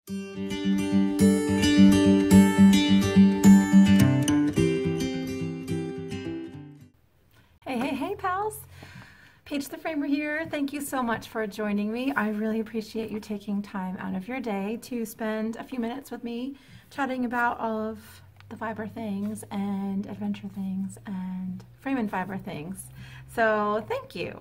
Hey pals! PaigeTheFramer here. Thank you so much for joining me. I really appreciate you taking time out of your day to spend a few minutes with me chatting about all of the fiber things and adventure things and frame and fiber things. So thank you.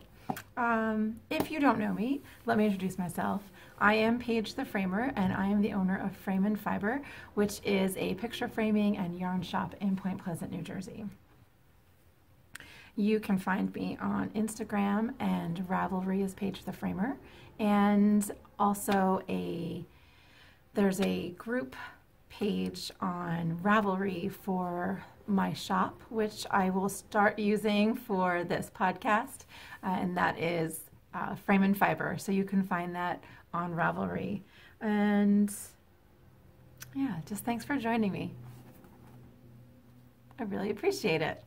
If you don't know me, let me introduce myself. I am PaigeTheFramer, and I am the owner of Frame and Fiber, which is a picture framing and yarn shop in Point Pleasant, New Jersey. You can find me on Instagram and Ravelry as PaigeTheFramer, and also there's a group page on Ravelry for my shop, which I will start using for this podcast, and that is Frame and Fiber. So you can find that on Ravelry. And yeah, just thanks for joining me. I really appreciate it.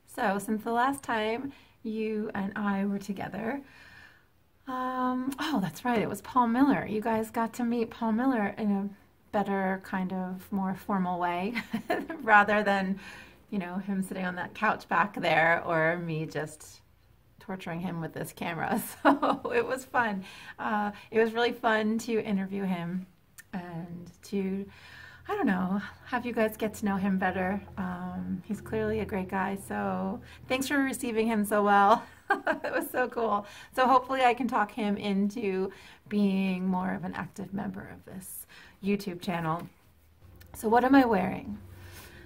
So since the last time you and I were together, oh, that's right, it was Paul Miller. You guys got to meet Paul Miller in a better, kind of more formal way, rather than, you know, him sitting on that couch back there or me just torturing him with this camera. So it was fun. It was really fun to interview him and to, I don't know, have you guys get to know him better. He's clearly a great guy, so thanks for receiving him so well. It was so cool. So hopefully I can talk him into being more of an active member of this YouTube channel. So what am I wearing?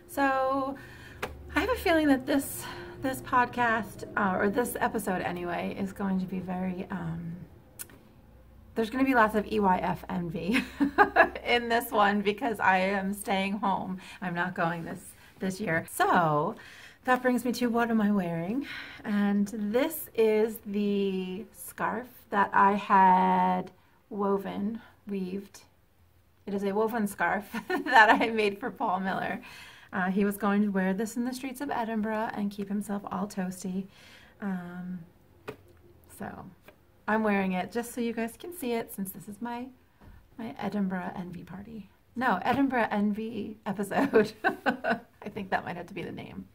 So I have a feeling that this podcast, or this episode anyway, is going to be very, there's going to be lots of EYF Envy in this one because I am staying home. I'm not going this year. So that brings me to what am I wearing? And this is the scarf that I had weaved. It is a woven scarf that I made for Paul Miller. He was going to wear this in the streets of Edinburgh and keep himself all toasty. So I'm wearing it just so you guys can see it, since this is my Edinburgh Envy party. No, Edinburgh Envy episode. I think that might have to be the name.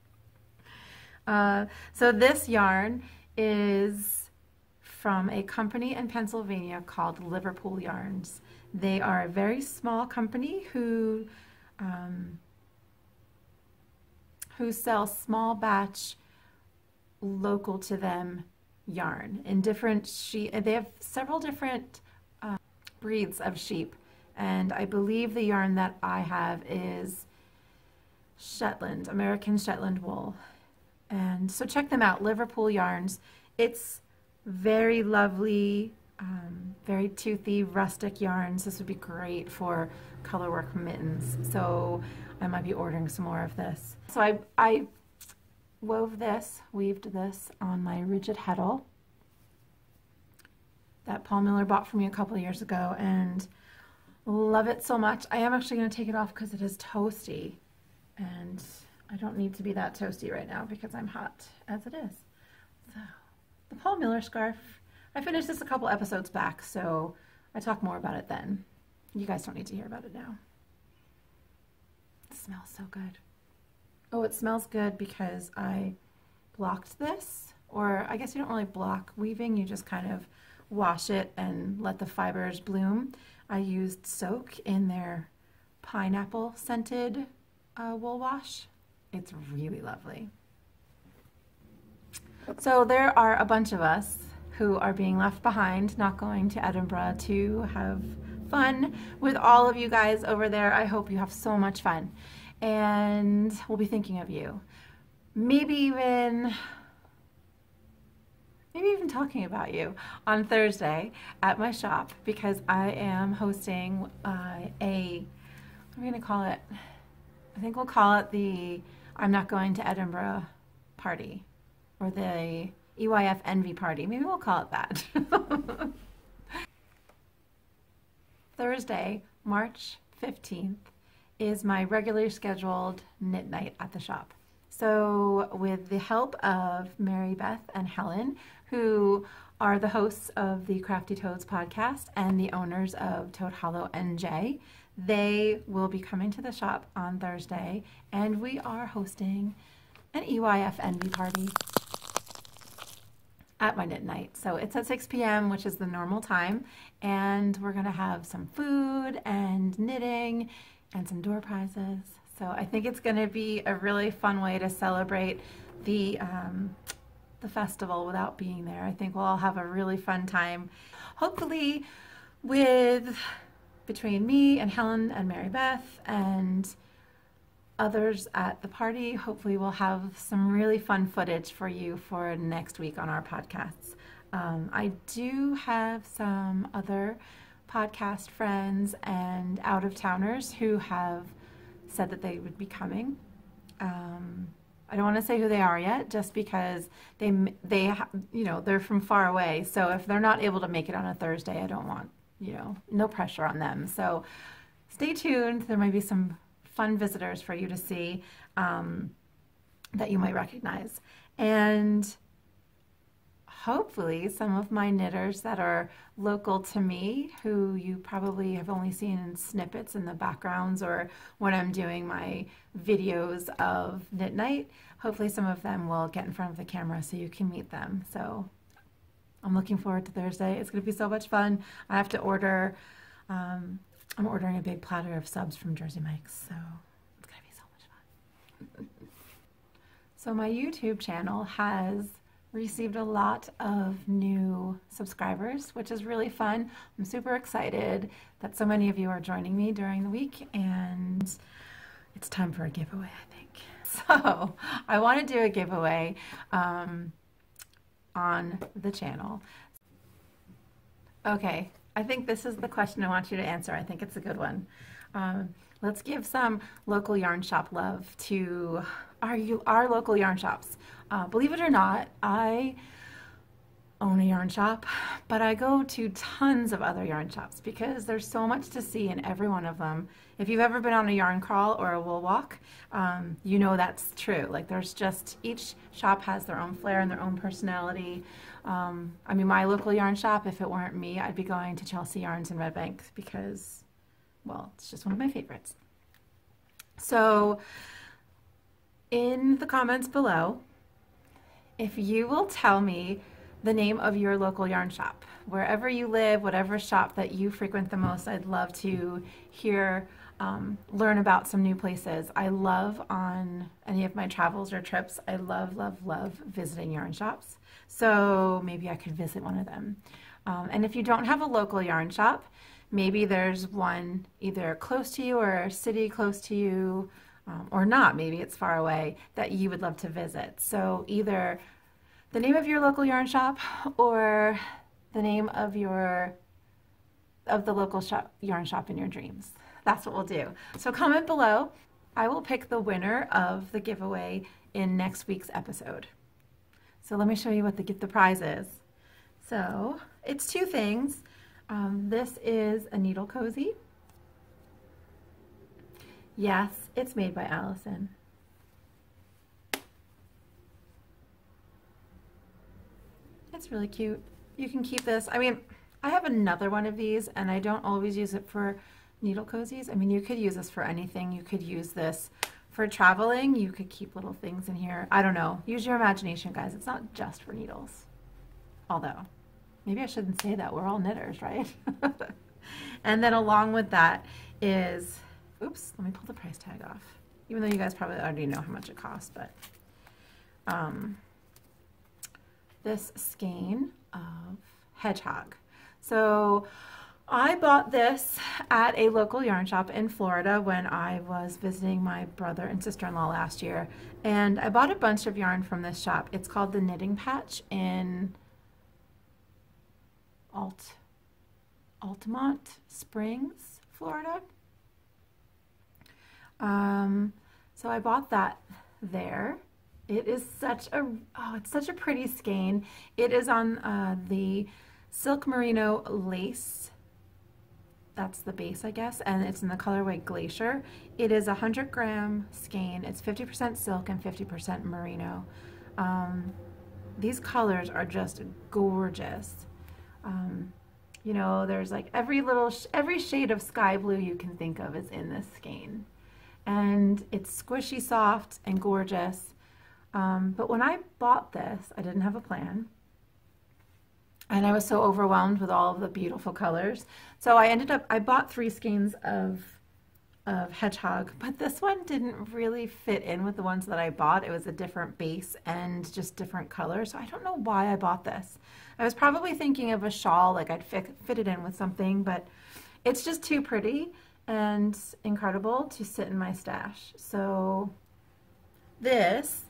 So this yarn is from a company in Pennsylvania called Liverpool Yarns. They are a very small company who sell small batch, local to them yarn in different sheep. They have several different breeds of sheep, and I believe the yarn that I have is Shetland, American Shetland wool. And so check them out, Liverpool Yarns. It's very lovely, very toothy, rustic yarns. This would be great for colorwork mittens. So I might be ordering some more of this. So I weaved this on my rigid heddle that Paul Miller bought for me a couple of years ago, and love it so much. I am actually going to take it off because it is toasty, and I don't need to be that toasty right now because I'm hot as it is. So the Paul Miller scarf, I finished this a couple episodes back, so I talk more about it then. You guys don't need to hear about it now. It smells so good. Oh, it smells good because I blocked this, or I guess you don't really block weaving, you just kind of wash it and let the fibers bloom. I used Soak in their pineapple scented wool wash. It's really lovely. So there are a bunch of us who are being left behind, not going to Edinburgh to have fun with all of you guys over there. I hope you have so much fun, and we'll be thinking of you. Maybe even talking about you on Thursday at my shop, because I am hosting what are we going to call it? I think we'll call it the I'm Not Going to Edinburgh party, or the EYF Envy party. Maybe we'll call it that. Thursday, March 15th is my regularly scheduled knit night at the shop. So with the help of Mary Beth and Helen, who are the hosts of the Crafty Toads podcast and the owners of Toad Hollow NJ. They will be coming to the shop on Thursday, and we are hosting an EYF Envy party at my knit night. So it's at 6 p.m., which is the normal time, and we're going to have some food and knitting and some door prizes. So I think it's going to be a really fun way to celebrate the festival without being there. I think we'll all have a really fun time. Hopefully between me and Helen and Mary Beth and others at the party, hopefully we'll have some really fun footage for you for next week on our podcasts. I do have some other podcast friends and out-of-towners who have said that they would be coming. I don't want to say who they are yet, just because they're from far away. So if they're not able to make it on a Thursday, I don't want, no pressure on them. So stay tuned. There might be some fun visitors for you to see that you might recognize. And hopefully some of my knitters that are local to me, who you probably have only seen in snippets in the backgrounds or when I'm doing my videos of knit night, hopefully some of them will get in front of the camera so you can meet them. So I'm looking forward to Thursday. It's going to be so much fun. I have to order, I'm ordering a big platter of subs from Jersey Mike's, so it's going to be so much fun. So my YouTube channel has received a lot of new subscribers, which is really fun. I'm super excited that so many of you are joining me during the week, and it's time for a giveaway, I think. So I want to do a giveaway on the channel. Okay, I think this is the question I want you to answer. I think it's a good one. Let's give some local yarn shop love to our local yarn shops. Believe it or not, I own a yarn shop, but I go to tons of other yarn shops because there's so much to see in every one of them. If you've ever been on a yarn crawl or a wool walk, you know that's true. Like, each shop has their own flair and their own personality. I mean, my local yarn shop, if it weren't me, I'd be going to Chelsea Yarns in Red Bank because, well, it's just one of my favorites. So in the comments below, if you will tell me the name of your local yarn shop, wherever you live, whatever shop that you frequent the most, I'd love to hear, learn about some new places. I love, on any of my travels or trips, I love, love, love visiting yarn shops. So maybe I could visit one of them. And if you don't have a local yarn shop, maybe there's one either close to you or a city close to you, or not, maybe it's far away, that you would love to visit. So either the name of your local yarn shop or the name of the local yarn shop in your dreams. That's what we'll do. So comment below. I will pick the winner of the giveaway in next week's episode. So let me show you what the prize is. So it's two things. This is a needle cozy. Yes, it's made by Allison. It's really cute. You can keep this. I mean, I have another one of these, and I don't always use it for needle cozies. I mean, you could use this for anything. You could use this for traveling. You could keep little things in here. I don't know. Use your imagination, guys. It's not just for needles. Although, maybe I shouldn't say that. We're all knitters, right? And then along with that is, oops, let me pull the price tag off. Even though you guys probably already know how much it costs, but this skein of hedgehog. So I bought this at a local yarn shop in Florida when I was visiting my brother and sister-in-law last year, and I bought a bunch of yarn from this shop. It's called the Knitting Patch in Altamont Springs, Florida. So I bought that there. It is such a, it's such a pretty skein. It is on the silk merino lace. That's the base, I guess, and it's in the colorway Glacier. It is a 100-gram skein. It's 50% silk and 50% merino. these colors are just gorgeous. You know, there's like every shade of sky blue you can think of is in this skein. And it's squishy soft and gorgeous. But when I bought this, I didn't have a plan. And I was so overwhelmed with all of the beautiful colors. So I bought 3 skeins of hedgehog, but this one didn't really fit in with the ones that I bought. It was a different base and just different colors. So I don't know why I bought this. I was probably thinking of a shawl, like I'd fit it in with something, but it's just too pretty and incredible to sit in my stash. So this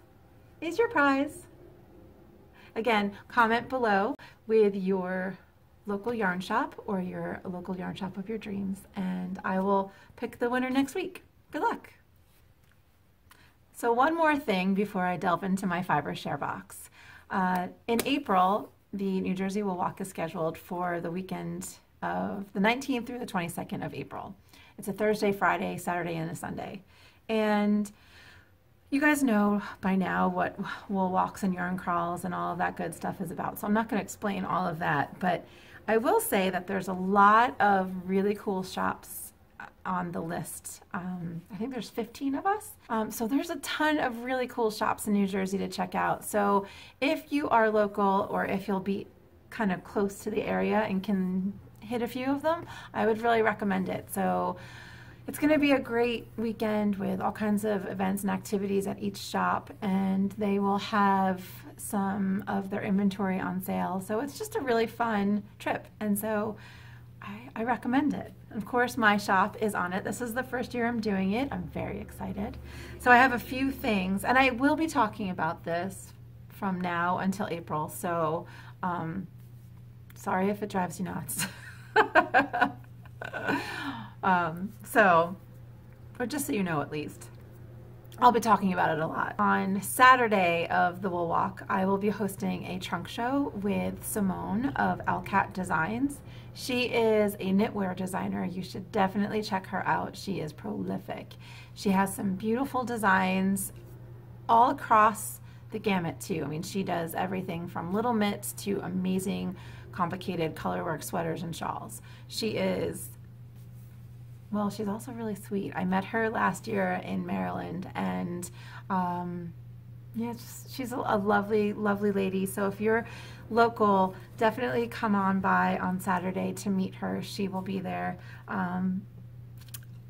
is your prize. Again, comment below with your local yarn shop or your local yarn shop of your dreams, and I will pick the winner next week. Good luck. So one more thing before I delve into my FibreShare box. In April, the New Jersey Wool Walk is scheduled for the weekend of the 19th through the 22nd of April. It's a Thursday, Friday, Saturday, and a Sunday. And you guys know by now what wool walks and yarn crawls and all of that good stuff is about, so I'm not going to explain all of that, but I will say that there's a lot of really cool shops on the list. I think there's 15 of us. So there's a ton of really cool shops in New Jersey to check out. So if you are local, or if you'll be kind of close to the area and can hit a few of them, I would really recommend it. So it's going to be a great weekend with all kinds of events and activities at each shop, and they will have some of their inventory on sale. So it's just a really fun trip, and so I recommend it. Of course, my shop is on it. This is the first year I'm doing it. I'm very excited. So I have a few things, and I will be talking about this from now until April, so sorry if it drives you nuts. Or just so you know, at least. I'll be talking about it a lot. On Saturday of the Wool Walk, I will be hosting a trunk show with Simone of Alcat Designs. She is a knitwear designer. You should definitely check her out. She is prolific. She has some beautiful designs all across the gamut too. I mean, she does everything from little mitts to amazing complicated colorwork sweaters and shawls. She is, well, she's also really sweet. I met her last year in Maryland, and yeah, she's a lovely, lovely lady. So if you're local, definitely come on by on Saturday to meet her. She will be there.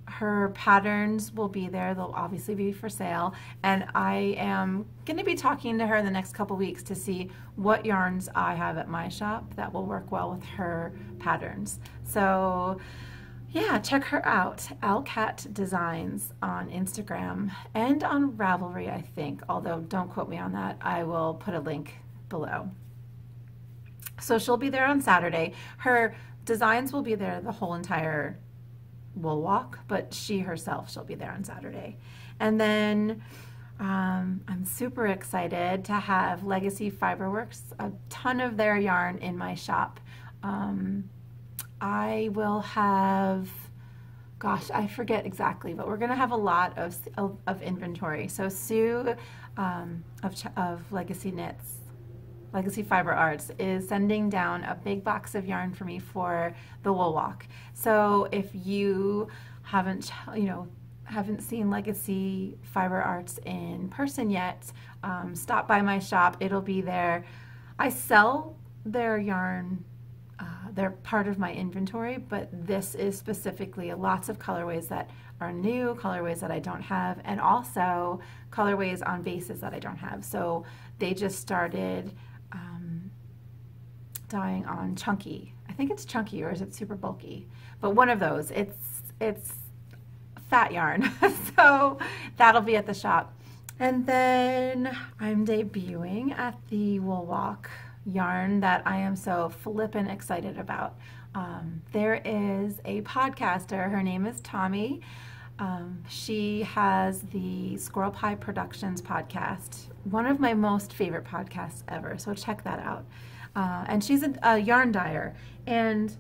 Her patterns will be there. They'll obviously be for sale, and I am going to be talking to her in the next couple weeks to see what yarns I have at my shop that will work well with her patterns. So yeah, check her out, Alcat Designs, on Instagram and on Ravelry, I think, although don't quote me on that. I will put a link below. So she'll be there on Saturday. Her designs will be there the whole entire Wool Walk, but she herself, she'll be there on Saturday. And then I'm super excited to have Legacy Fiberworks, a ton of their yarn in my shop. I will have, gosh, I forget exactly, but we're going to have a lot of inventory. So Sue of Legacy Knits, Legacy Fiber Arts, is sending down a big box of yarn for me for the Wool Walk. So if you haven't, haven't seen Legacy Fiber Arts in person yet, stop by my shop. It'll be there. I sell their yarn. They're part of my inventory, but this is specifically lots of colorways that are new, colorways that I don't have, and also colorways on bases that I don't have. So they just started dyeing on Chunky. I think it's Chunky, or is it Super Bulky? But one of those. It's fat yarn. So that'll be at the shop. And then I'm debuting at the Wool Walk yarn that I am so flippin' excited about. There is a podcaster. Her name is Tommy. She has the Squirrel Pie Productions podcast, one of my most favorite podcasts ever, so check that out. And she's a yarn dyer, and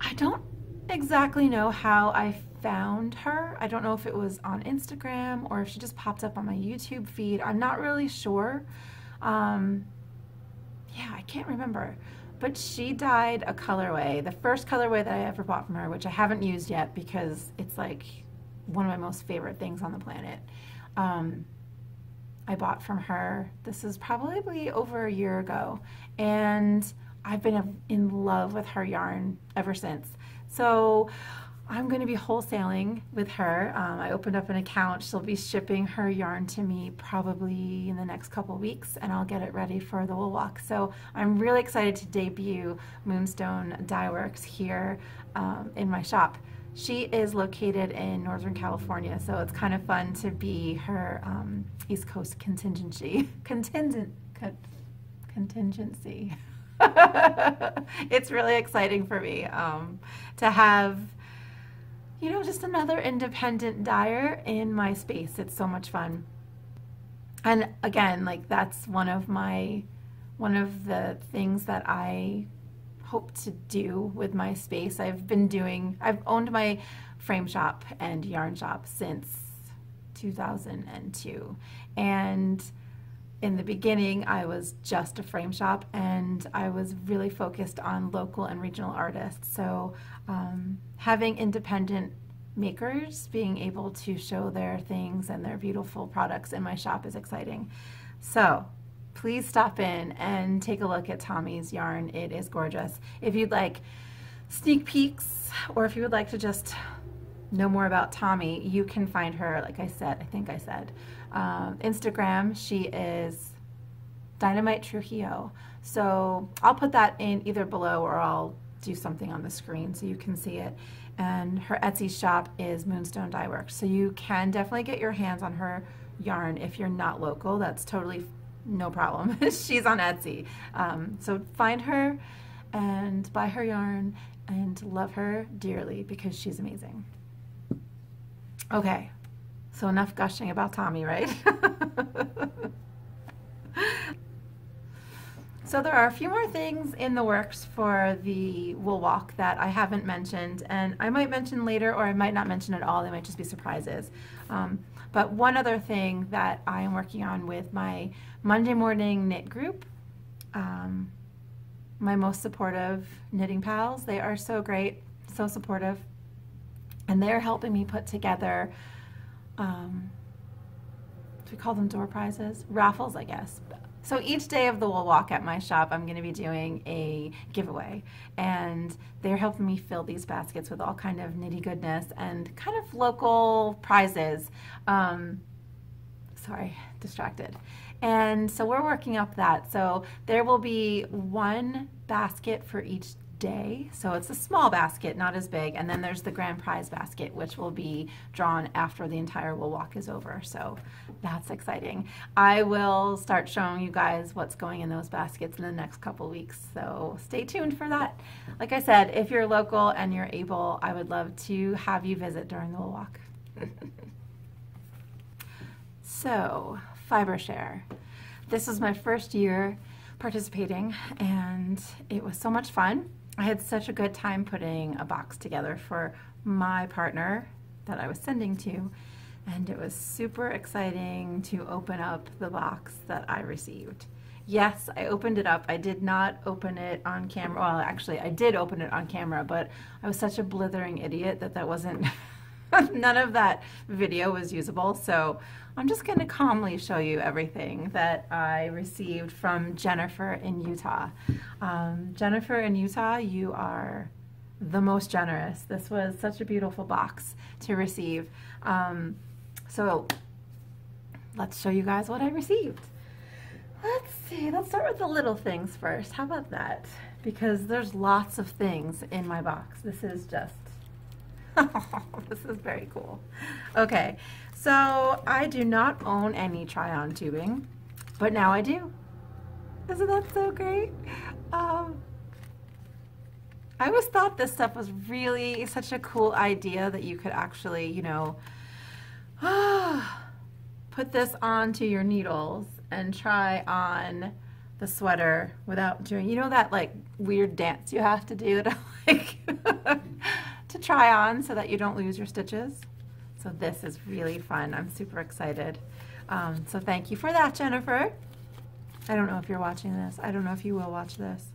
I don't exactly know how I found her. I don't know if it was on Instagram or if she just popped up on my YouTube feed. I'm not really sure. yeah, I can't remember, but she dyed a colorway, the first colorway that I ever bought from her, which I haven't used yet because it's like one of my most favorite things on the planet. I bought from her, this is probably over a year ago, and I've been in love with her yarn ever since. So I'm going to be wholesaling with her. I opened up an account. She'll be shipping her yarn to me probably in the next couple weeks, and I'll get it ready for the wool walk. So I'm really excited to debut Moonstone Dyeworks here in my shop. She is located in Northern California, so it's kind of fun to be her East Coast contingency. It's really exciting for me to have, you know, just another independent dyer in my space. It's so much fun. And again, like that's one of the things that I hope to do with my space. I've owned my frame shop and yarn shop since 2002. And in the beginning, I was just a frame shop, and I was really focused on local and regional artists. So having independent makers being able to show their things and their beautiful products in my shop is exciting. So please stop in and take a look at Tommy's yarn. It is gorgeous. If you'd like sneak peeks, or if you would like to just know more about Tommy, you can find her, like I said, Instagram. She is Dynamite Trujillo. So I'll put that in either below, or I'll do something on the screen so you can see it. And her Etsy shop is Moonstone Dyeworks. So you can definitely get your hands on her yarn if you're not local. That's totally no problem. She's on Etsy. So find her and buy her yarn and love her dearly because she's amazing. Okay, so enough gushing about Tommy, right? So there are a few more things in the works for the wool walk that I haven't mentioned, and I might mention later, or I might not mention at all. They might just be surprises. But one other thing that I am working on with my Monday morning knit group, my most supportive knitting pals. They are so great, so supportive, and they're helping me put together, do we call them door prizes? Raffles, I guess. So each day of the wool walk at my shop, I'm going to be doing a giveaway, and they're helping me fill these baskets with all kind of nitty goodness and kind of local prizes. Sorry, distracted. And so we're working up that. So there will be one basket for each day. So it's a small basket, not as big. And then there's the grand prize basket, which will be drawn after the entire wool walk is over. So that's exciting. I will start showing you guys what's going in those baskets in the next couple weeks. So stay tuned for that. Like I said, if you're local and you're able, I would love to have you visit during the wool walk. So, FibreShare. This was my first year participating, and it was so much fun. I had such a good time putting a box together for my partner that I was sending to, and it was super exciting to open up the box that I received. Yes, I opened it up. I did not open it on camera. Well, actually, I did open it on camera, but I was such a blithering idiot that wasn't, none of that video was usable. So I'm just going to calmly show you everything that I received from Jennifer in Utah. Jennifer in Utah, you are the most generous. This was such a beautiful box to receive. So let's show you guys what I received. Let's see, let's start with the little things first. How about that? Because there's lots of things in my box. This is just, this is very cool. Okay, so I do not own any try-on tubing, but now I do. Isn't that so great? I always thought this stuff was really such a cool idea that you could actually, you know, put this onto your needles and try on the sweater without doing, you know, that like weird dance you have to do to like to try on so that you don't lose your stitches. So this is really fun. I'm super excited. So thank you for that, Jennifer. I don't know if you're watching this. I don't know if you will watch this.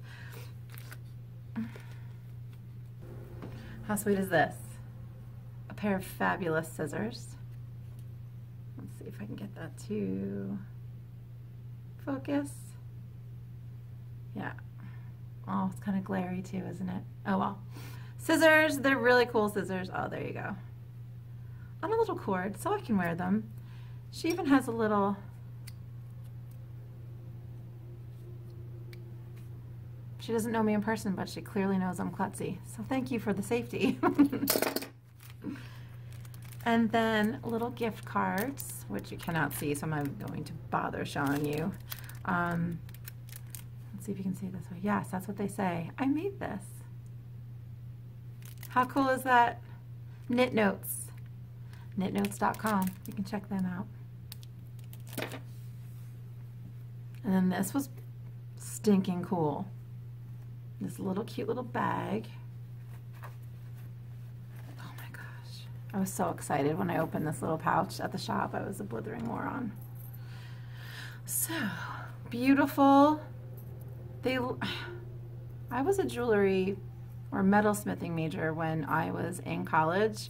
How sweet is this? A pair of fabulous scissors. Let's see if I can get that to focus. Yeah. Oh, it's kind of glary too, isn't it? Oh well. Scissors, they're really cool scissors. Oh, there you go. On a little cord, so I can wear them. She even has a little... She doesn't know me in person, but she clearly knows I'm klutzy. So thank you for the safety. And then little gift cards, which you cannot see, so I'm not going to bother showing you. Let's see if you can see this way. Yes, that's what they say. I made this. How cool is that? Knit Notes. Knitnotes.com. You can check them out. And then this was stinking cool. This little cute little bag. Oh my gosh. I was so excited when I opened this little pouch at the shop. I was a blithering moron. So beautiful. I was a jewelry or metalsmithing major when I was in college.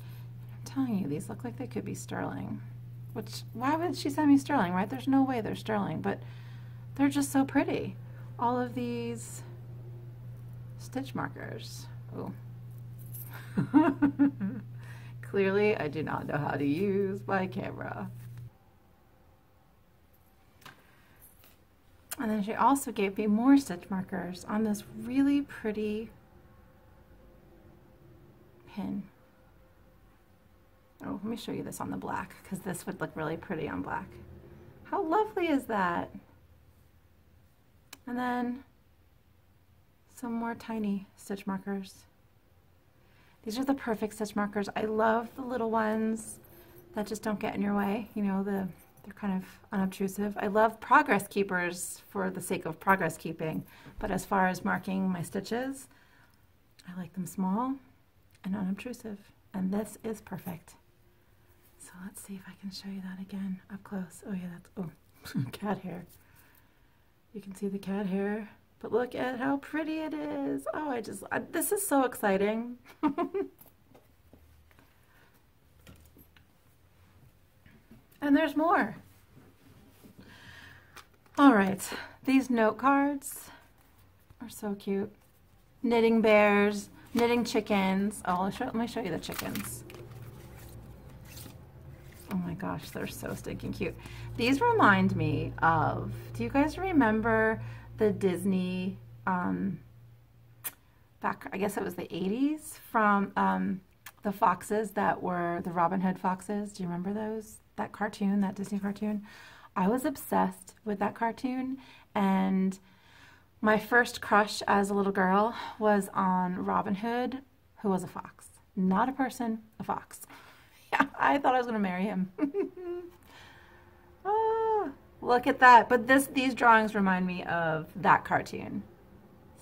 I'm telling you, these look like they could be sterling. Which, why would she send me sterling, right? There's no way they're sterling, but they're just so pretty. All of these stitch markers. Oh. Clearly, I do not know how to use my camera. And then she also gave me more stitch markers on this really pretty pin. Oh, let me show you this on the black, because this would look really pretty on black. How lovely is that? And then some more tiny stitch markers. These are the perfect stitch markers. I love the little ones that just don't get in your way. You know, they're kind of unobtrusive. I love progress keepers for the sake of progress keeping, but as far as marking my stitches, I like them small and unobtrusive, and this is perfect. So let's see if I can show you that again up close. Oh yeah, that's, oh, cat hair. You can see the cat hair, but look at how pretty it is. Oh, this is so exciting. And there's more. All right, these note cards are so cute. Knitting bears, knitting chickens. Oh, let me show you the chickens. Oh my gosh, they're so stinking cute. These remind me of, do you guys remember the Disney, back, I guess it was the 80s, from the foxes that were the Robin Hood foxes? Do you remember those? That cartoon, that Disney cartoon? I was obsessed with that cartoon, and my first crush as a little girl was on Robin Hood, who was a fox. Not a person, a fox. Yeah, I thought I was going to marry him. Oh, look at that. But these drawings remind me of that cartoon.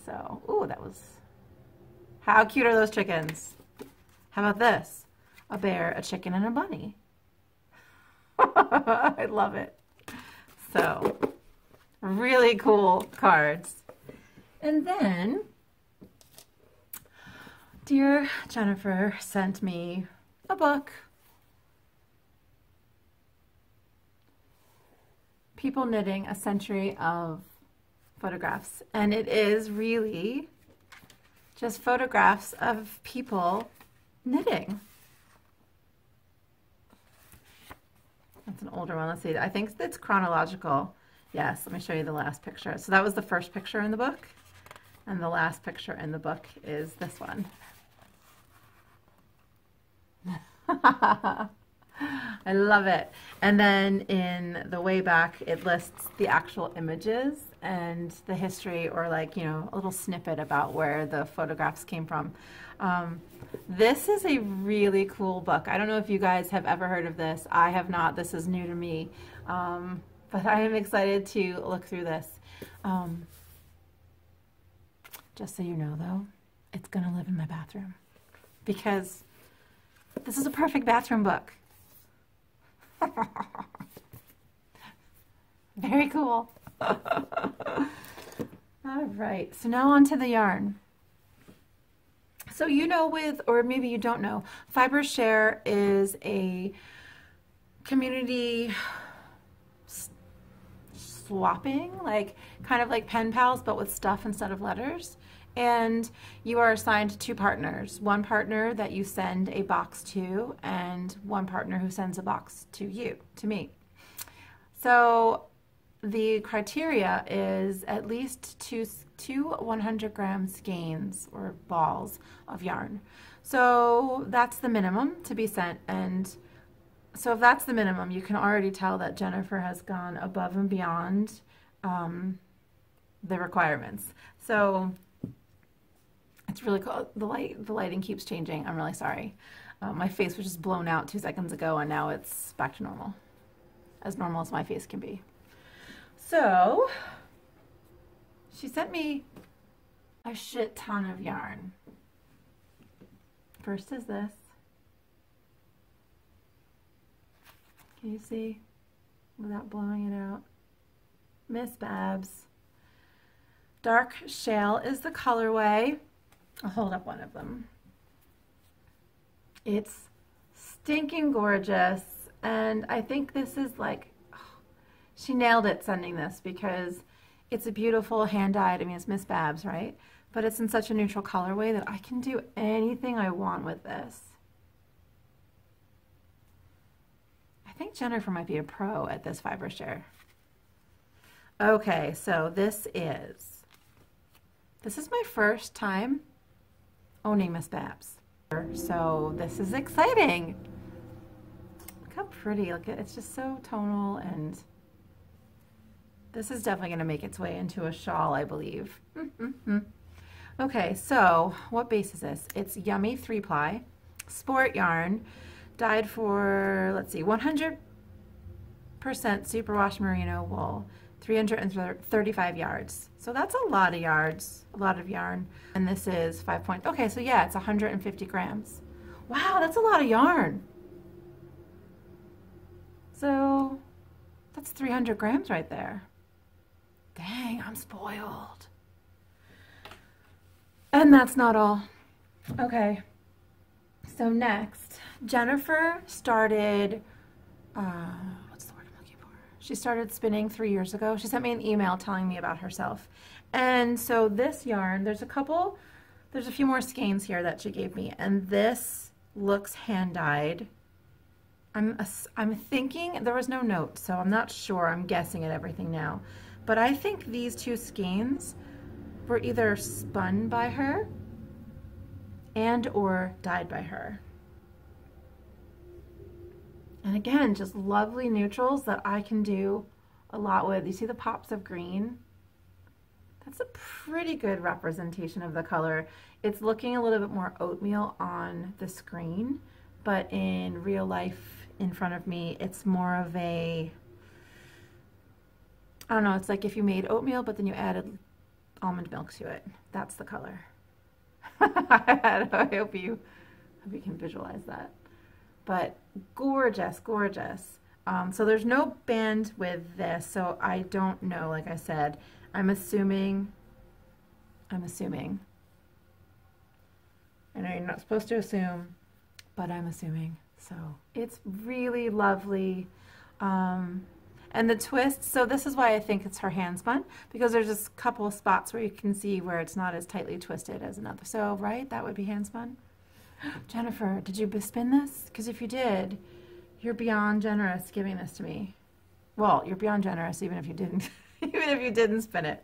So, ooh, that was... How cute are those chickens? How about this? A bear, a chicken, and a bunny. I love it. So, really cool cards. And then, dear Jennifer sent me a book. People Knitting, a Century of Photographs. And it is really just photographs of people knitting. That's an older one. Let's see. I think it's chronological. Yes, let me show you the last picture. So that was the first picture in the book. And the last picture in the book is this one. I love it. And then in the way back, it lists the actual images and the history, or like, you know, a little snippet about where the photographs came from. This is a really cool book. I don't know if you guys have ever heard of this. I have not. This is new to me. But I am excited to look through this. Just so you know, though, it's going to live in my bathroom, because this is a perfect bathroom book. Very cool. All right, so now on to the yarn. So you know with, or maybe you don't know, FibreShare is a community swapping, like kind of like pen pals, but with stuff instead of letters. And you are assigned two partners, one partner that you send a box to and one partner who sends a box to you, to me. So the criteria is at least two 100-gram skeins or balls of yarn. So that's the minimum to be sent. And so if that's the minimum, you can already tell that Jennifer has gone above and beyond the requirements. So it's really cool. The lighting keeps changing. I'm really sorry. My face was just blown out 2 seconds ago, and now it's back to normal as my face can be. So she sent me a shit ton of yarn. First is this. Can you see without blowing it out? Miss Babs. Dark Shale is the colorway. I'll hold up one of them. It's stinking gorgeous, and I think this is like, oh, she nailed it sending this because it's a beautiful hand-dyed, I mean it's Miss Babs, right? But it's in such a neutral colorway that I can do anything I want with this. I think Jennifer might be a pro at this FibreShare. Okay, so this is my first time owning Miss Babs. So this is exciting. Look how pretty, look, it's just so tonal, and this is definitely going to make its way into a shawl, I believe. Okay, so what base is this? It's Yummy 3-ply, sport yarn, dyed for, let's see, 100% superwash merino wool, 335 yards. So that's a lot of yards, a lot of yarn. And this is 5 point, okay, so yeah, it's 150 grams. Wow, that's a lot of yarn. So that's 300 grams right there. Dang, I'm spoiled. And that's not all. Okay, so next, Jennifer started, what's the word I'm looking for? She started spinning 3 years ago. She sent me an email telling me about herself. And so this yarn, there's a few more skeins here that she gave me, and this looks hand-dyed. I'm thinking, there was no note, so I'm not sure, I'm guessing at everything now. But I think these two skeins were either spun by her and or dyed by her. And again, just lovely neutrals that I can do a lot with. You see the pops of green? That's a pretty good representation of the color. It's looking a little bit more oatmeal on the screen, but in real life in front of me, it's more of a, I don't know, it's like if you made oatmeal, but then you added almond milk to it. That's the color. I hope you can visualize that. But gorgeous, gorgeous. So there's no band with this, so I don't know, like I said. I'm assuming. I know you're not supposed to assume, but I'm assuming. So it's really lovely. And the twist, so this is why I think it's her hand spun, because there's just a couple of spots where you can see where it's not as tightly twisted as another. So, right, that would be hand spun. Jennifer, did you spin this? Because if you did, you're beyond generous giving this to me. Well, you're beyond generous even if you didn't, even if you didn't spin it.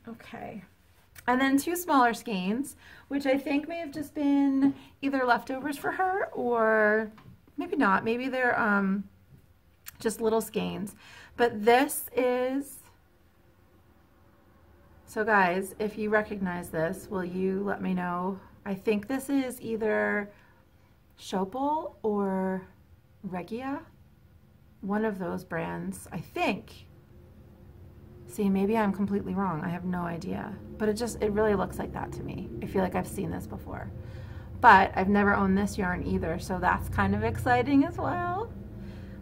Okay. And then two smaller skeins, which I think may have just been either leftovers for her or maybe not. Maybe they're just little skeins. But this is, so guys, if you recognize this, will you let me know? I think this is either Schopel or Regia. One of those brands, I think. See, maybe I'm completely wrong. I have no idea. But it really looks like that to me. I feel like I've seen this before. But I've never owned this yarn either, so that's kind of exciting as well.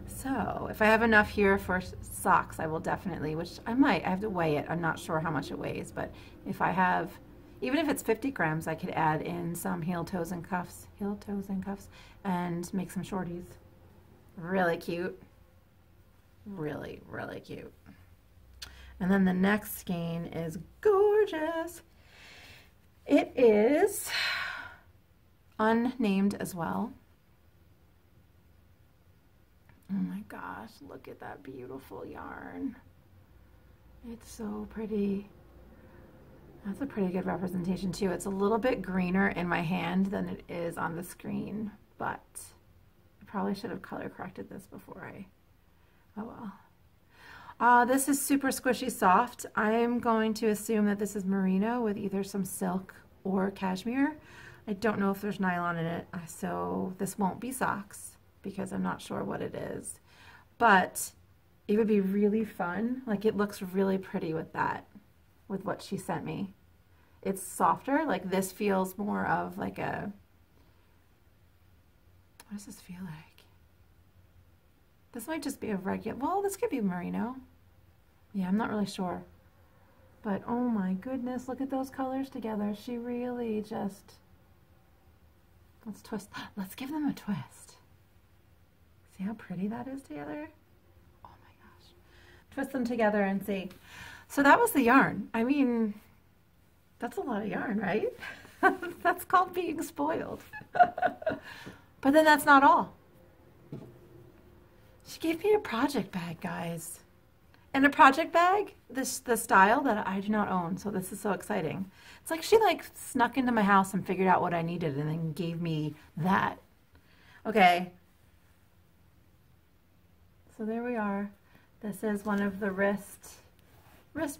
So if I have enough here for socks, I will definitely, which I might, I have to weigh it. I'm not sure how much it weighs, but if I have, even if it's 50 grams, I could add in some heel toes and cuffs, and make some shorties. Really cute. Really, really cute. And then the next skein is gorgeous. It is unnamed as well. Oh my gosh, look at that beautiful yarn. It's so pretty. That's a pretty good representation too. It's a little bit greener in my hand than it is on the screen, but I probably should have color corrected this before oh well. This is super squishy soft. I'm going to assume that this is merino with either some silk or cashmere. I don't know if there's nylon in it, so this won't be socks because I'm not sure what it is. But it would be really fun. Like, it looks really pretty with that, with what she sent me. It's softer. Like, this feels more of like a, what does this feel like? This might just be a regular, well, this could be merino. Yeah, I'm not really sure. But oh my goodness, look at those colors together. She really just, let's twist, let's give them a twist. See how pretty that is together? Oh my gosh. Twist them together and see. So that was the yarn. I mean, that's a lot of yarn, right? That's called being spoiled. But then that's not all. She gave me a project bag, guys. And a project bag, the style that I do not own, so this is so exciting. It's like she like snuck into my house and figured out what I needed and then gave me that. Okay. So there we are. This is one of the wrist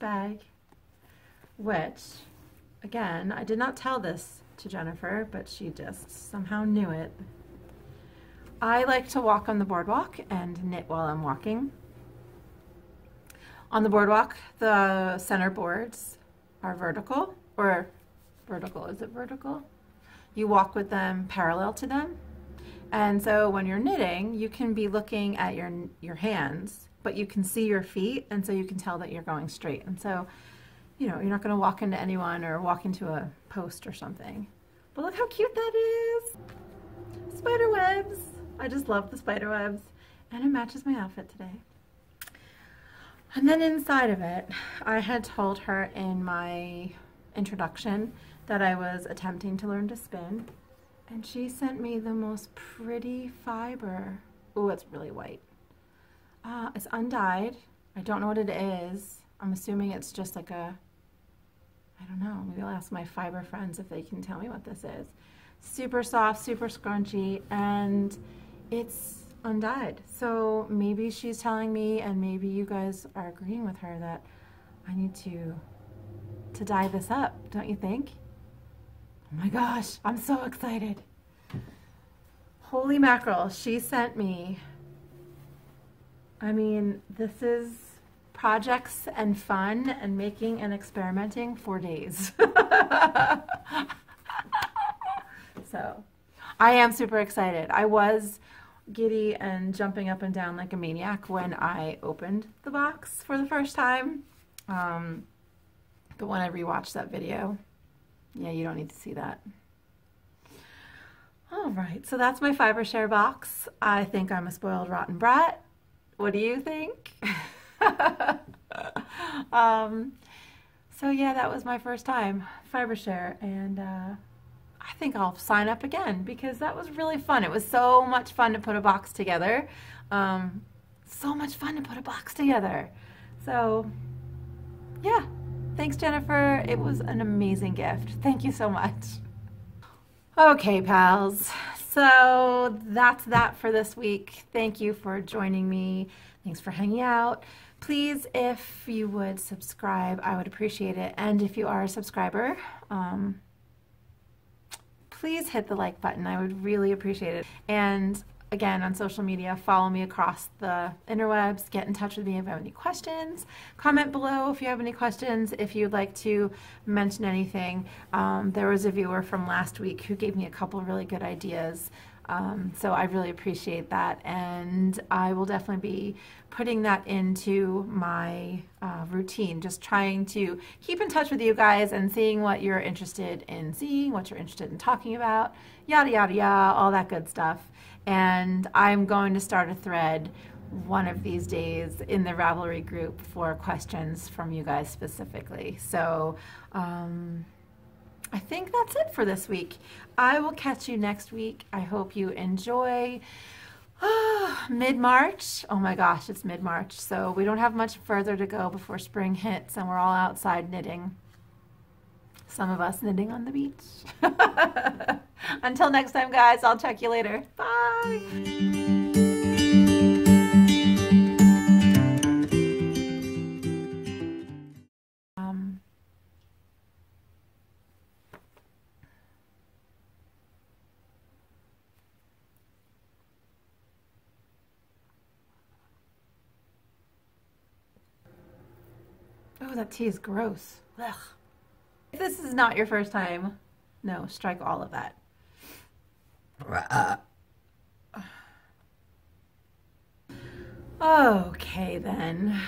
bag, which, again, I did not tell this to Jennifer, but she just somehow knew it. I like to walk on the boardwalk and knit while I'm walking. On the boardwalk, the center boards are vertical, or vertical, is it vertical? You walk with them parallel to them. And so when you're knitting, you can be looking at your hands, but you can see your feet, and so you can tell that you're going straight. And so, you know, you're not going to walk into anyone or walk into a post or something. But look how cute that is. Spider webs. I just love the spider webs, and it matches my outfit today. And then inside of it, I had told her in my introduction that I was attempting to learn to spin, and she sent me the most pretty fiber. Oh, it's really white. It's undyed. I don't know what it is. I'm assuming it's just like a, I don't know, maybe I'll ask my fiber friends if they can tell me what this is. Super soft, super scrunchy, and it's undyed. So maybe she's telling me, and maybe you guys are agreeing with her, that I need to dye this up, don't you think? Oh my gosh, I'm so excited. Holy mackerel, she sent me, I mean, this is projects and fun and making and experimenting for days. So I am super excited. I was giddy and jumping up and down like a maniac when I opened the box for the first time. But when I rewatched that video, yeah, you don't need to see that. All right, so that's my FibreShare box. I think I'm a spoiled rotten brat. What do you think? So yeah, that was my first time FibreShare, and I think I'll sign up again because that was really fun. It was so much fun to put a box together. So much fun to put a box together. So yeah, thanks Jennifer. It was an amazing gift. Thank you so much. Okay, pals. So that's that for this week. Thank you for joining me. Thanks for hanging out. Please, if you would subscribe, I would appreciate it. And if you are a subscriber, please hit the like button. I would really appreciate it. And again, on social media, follow me across the interwebs. Get in touch with me if you have any questions. Comment below if you have any questions. If you'd like to mention anything, there was a viewer from last week who gave me a couple really good ideas So I really appreciate that, and I will definitely be putting that into my routine, just trying to keep in touch with you guys and seeing what you're interested in seeing, what you're interested in talking about, yada, yada, yada, all that good stuff. And I'm going to start a thread one of these days in the Ravelry group for questions from you guys specifically. So I think that's it for this week. I will catch you next week. I hope you enjoy mid-March. Oh my gosh, it's mid-March. So we don't have much further to go before spring hits and we're all outside knitting. Some of us knitting on the beach. Until next time, guys, I'll check you later. Bye. Oh, that tea is gross. Ugh. If this is not your first time, no, strike all of that. Okay then.